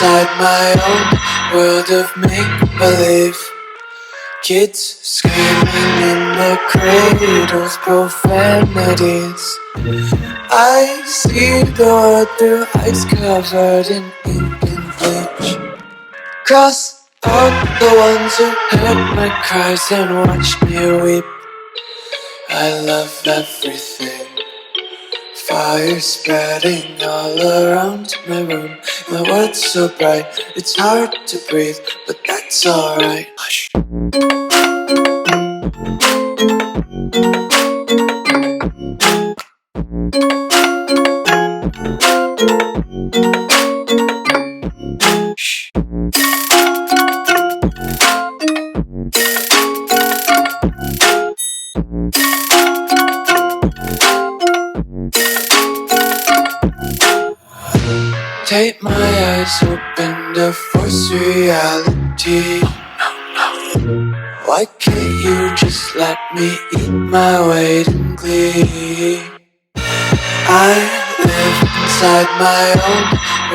inside my own world of make-believe. Kids screaming in their cradles, profanities. I see the world through eyes covered in ink and bleach. Cross out the ones who heard my cries and watched me weep. I love everything. Fire spreading all around my room. My world's so bright, it's hard to breathe, but that's alright. Hush. Take my eyes open to force reality. Why can't you just let me eat my weight in glee? I live inside my own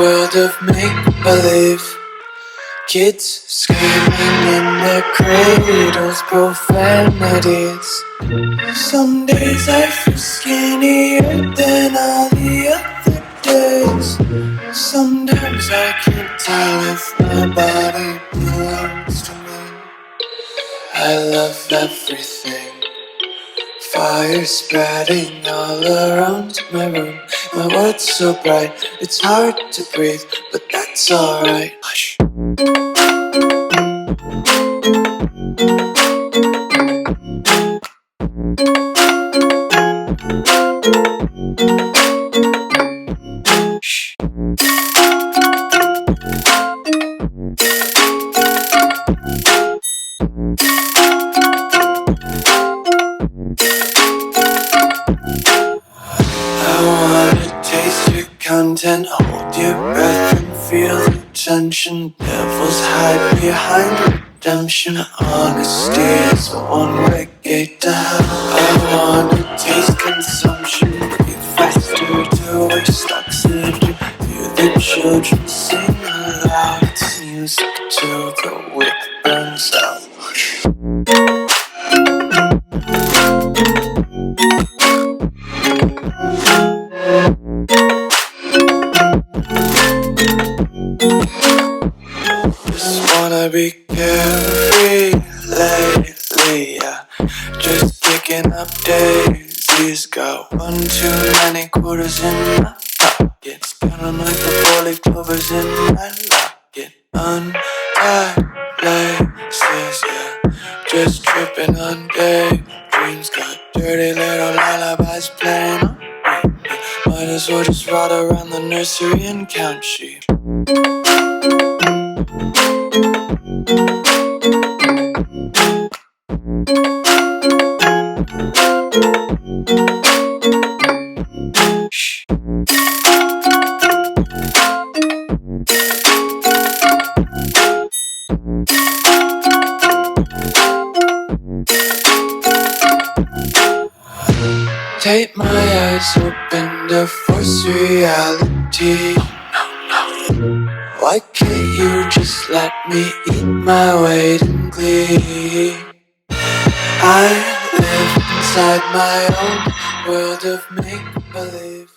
world of make-believe. Kids screaming in their cradles, profanities. Some days I feel skinnier than all the other days. Sometimes I can't tell if my body belongs to me. I love everything. Fire spreading all around my room. My world's so bright, it's hard to breathe, but that's alright. Hush. Content, hold your breath and feel the tension. Devils hide behind redemption. Honesty is a one-way gate to hell. I wanna taste consumption. Breathe faster to waste oxygen. Hear the children sing aloud. It's music till the wick burns out. Be carefree lately, yeah. Just picking up daisies. Got one too many quarters in my pockets. Paranoid the four-leaf clovers in my locket. Untied laces, yeah. Just tripping on daydreams. Got dirty little lullabies playing on repeat. Might as well just ride around the nursery and count sheep. Take my eyes open to force reality. Why can't you just let me eat my weight in glee? I live inside my own world of make-believe.